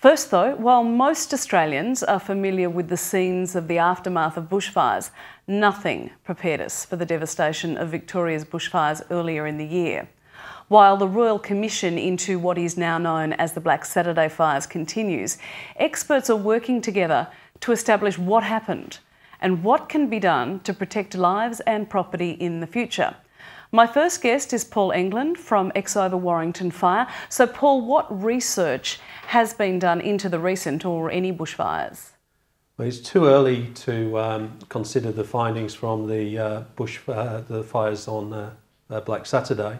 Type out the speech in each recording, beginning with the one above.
First though, while most Australians are familiar with the scenes of the aftermath of bushfires, nothing prepared us for the devastation of Victoria's bushfires earlier in the year. While the Royal Commission into what is now known as the Black Saturday fires continues, experts are working together to establish what happened and what can be done to protect lives and property in the future. My first guest is Paul England from Exover Warrington Fire. So Paul, what research has been done into the recent or any bushfires? Well, it's too early to consider the findings from the the fires on Black Saturday.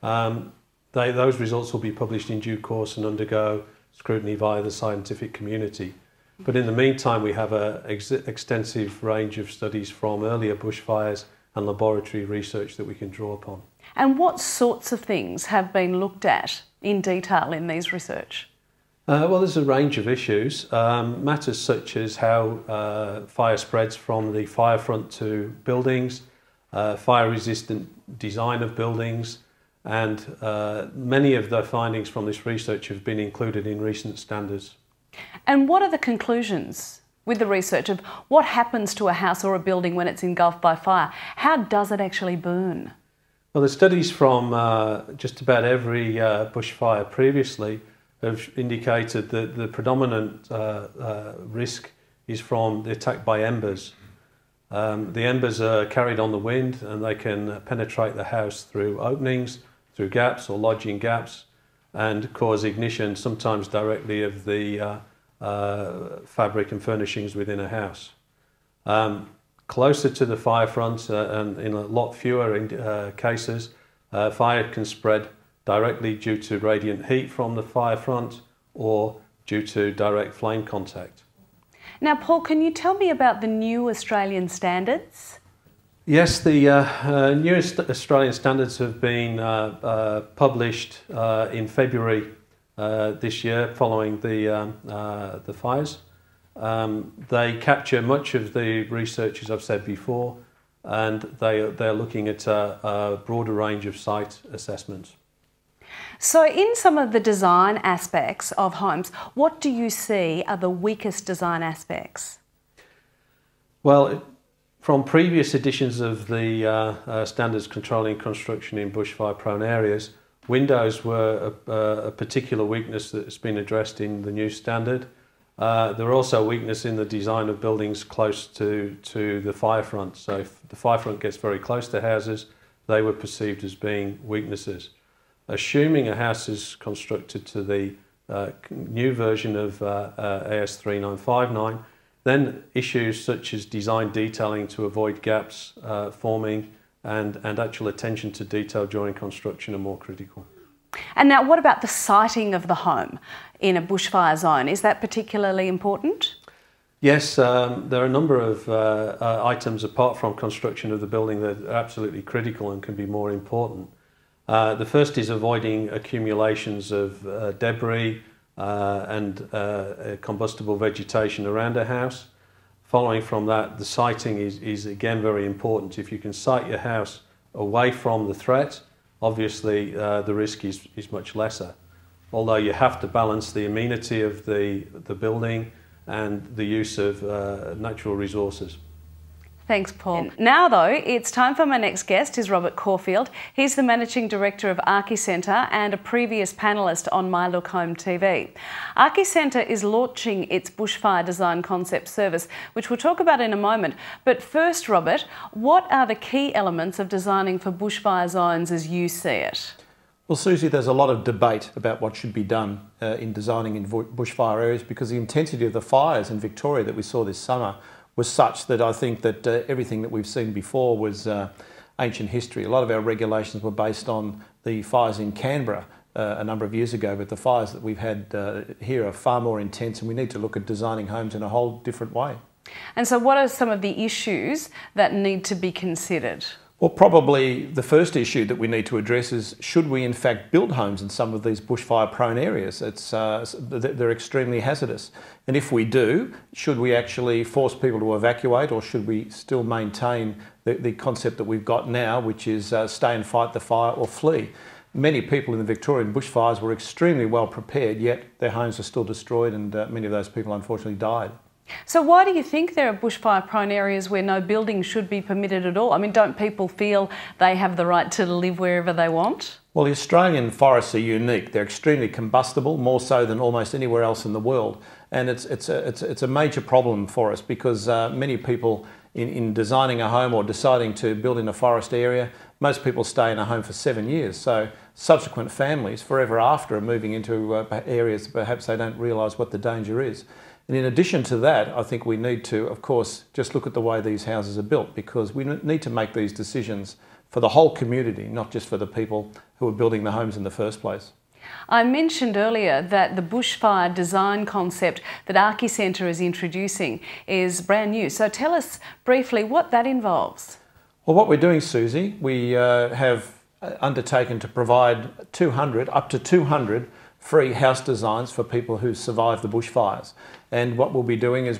Those results will be published in due course and undergo scrutiny via the scientific community. But in the meantime, we have an extensive range of studies from earlier bushfires and laboratory research that we can draw upon. And what sorts of things have been looked at in detail in these research? Well, there's a range of issues. Matters such as how fire spreads from the fire front to buildings, fire-resistant design of buildings, and many of the findings from this research have been included in recent standards. And what are the conclusions with the research of what happens to a house or a building when it's engulfed by fire? How does it actually burn? Well, the studies from just about every bushfire previously have indicated that the predominant risk is from the attack by embers. The embers are carried on the wind and they can penetrate the house through openings, through gaps or lodge in gaps, and cause ignition, sometimes directly of the fabric and furnishings within a house. Closer to the fire front and in a lot fewer cases, fire can spread directly due to radiant heat from the fire front or due to direct flame contact. Now, Paul, can you tell me about the new Australian standards? Yes, the newest Australian standards have been published in February this year following the fires. They capture much of the research, as I've said before, and they're looking at a broader range of site assessments. So in some of the design aspects of homes, what do you see are the weakest design aspects? Well, from previous editions of the standards controlling construction in bushfire-prone areas, windows were a particular weakness that's been addressed in the new standard. There are also weaknesses in the design of buildings close to the fire front. So if the fire front gets very close to houses, they were perceived as being weaknesses. Assuming a house is constructed to the new version of AS 3959, then issues such as design detailing to avoid gaps forming and actual attention to detail during construction are more critical. And now what about the siting of the home in a bushfire zone? Is that particularly important? Yes, there are a number of items apart from construction of the building that are absolutely critical and can be more important. The first is avoiding accumulations of debris and combustible vegetation around a house. Following from that, the siting is again very important. If you can site your house away from the threat, obviously the risk is much lesser. Although you have to balance the amenity of the building and the use of natural resources. Thanks, Paul. Now, though, it's time for my next guest, is Robert Caulfield. He's the Managing Director of Archicentre and a previous panellist on myLookHometv. Archicentre is launching its bushfire design concept service, which we'll talk about in a moment. But first, Robert, what are the key elements of designing for bushfire zones as you see it? Well, Susie, there's a lot of debate about what should be done in designing in bushfire areas because the intensity of the fires in Victoria that we saw this summer was such that I think that everything that we've seen before was ancient history. A lot of our regulations were based on the fires in Canberra a number of years ago, but the fires that we've had here are far more intense, and we need to look at designing homes in a whole different way. And so what are some of the issues that need to be considered? Well, probably the first issue that we need to address is, should we in fact build homes in some of these bushfire-prone areas? They're extremely hazardous. And if we do, should we actually force people to evacuate, or should we still maintain the concept that we've got now, which is stay and fight the fire or flee? many people in the Victorian bushfires were extremely well prepared, yet their homes are still destroyed, and many of those people unfortunately died. So why do you think there are bushfire-prone areas where no building should be permitted at all? I mean, don't people feel they have the right to live wherever they want? Well, the Australian forests are unique. They're extremely combustible, more so than almost anywhere else in the world. And it's a major problem for us because many people in designing a home or deciding to build in a forest area, most people stay in a home for 7 years. So subsequent families forever after are moving into areas perhaps they don't realise what the danger is. And in addition to that, I think we need to, of course, just look at the way these houses are built, because we need to make these decisions for the whole community, not just for the people who are building the homes in the first place. I mentioned earlier that the bushfire design concept that Archicentre is introducing is brand new. So tell us briefly what that involves. Well, what we're doing, Susie, we have undertaken to provide up to 200 free house designs for people who survived the bushfires. And what we'll be doing is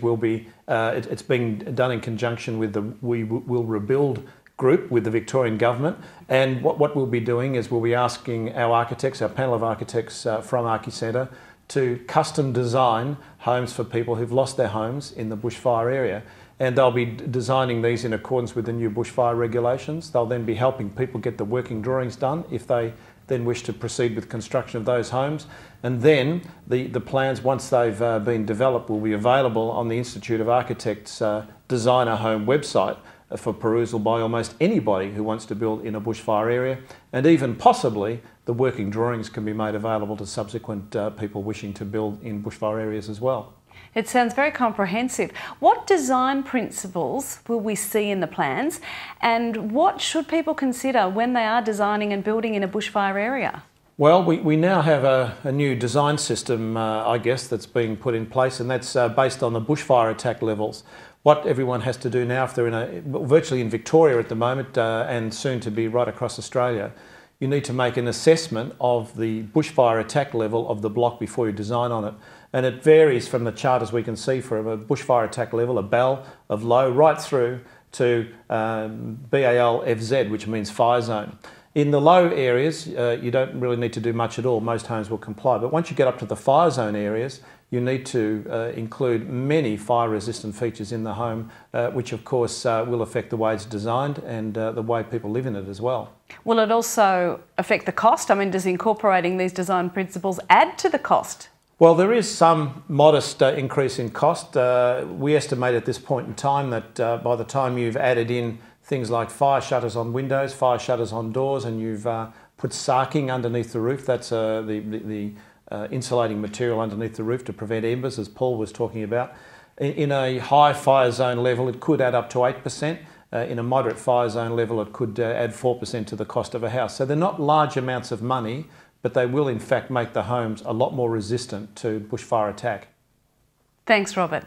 it's being done in conjunction with the We Will Rebuild group with the Victorian government. And what we'll be doing is we'll be asking our architects, our panel of architects from Archicentre, to custom design homes for people who've lost their homes in the bushfire area. And they'll be designing these in accordance with the new bushfire regulations. They'll then be helping people get the working drawings done if they then wish to proceed with construction of those homes. And then the plans, once they've been developed, will be available on the Institute of Architects Designer Home website for perusal by almost anybody who wants to build in a bushfire area. And even possibly the working drawings can be made available to subsequent people wishing to build in bushfire areas as well. It sounds very comprehensive. What design principles will we see in the plans, and what should people consider when they are designing and building in a bushfire area? Well, we now have a new design system, I guess, that's being put in place, and that's based on the bushfire attack levels. What everyone has to do now, if they're virtually in Victoria at the moment and soon to be right across Australia, you need to make an assessment of the bushfire attack level of the block before you design on it. And it varies from the chart, as we can see, from a bushfire attack level, a BAL of low, right through to BAL FZ, which means fire zone. In the low areas, you don't really need to do much at all. Most homes will comply. But once you get up to the fire zone areas, you need to include many fire-resistant features in the home, which of course will affect the way it's designed and the way people live in it as well. Will it also affect the cost? I mean, does incorporating these design principles add to the cost? Well, there is some modest increase in cost. We estimate at this point in time that by the time you've added in things like fire shutters on windows, fire shutters on doors, and you've put sarking underneath the roof, that's the insulating material underneath the roof to prevent embers, as Paul was talking about. In a high fire zone level, it could add up to 8%. In a moderate fire zone level, it could add 4% to the cost of a house. So they're not large amounts of money, but they will in fact make the homes a lot more resistant to bushfire attack. Thanks, Robert.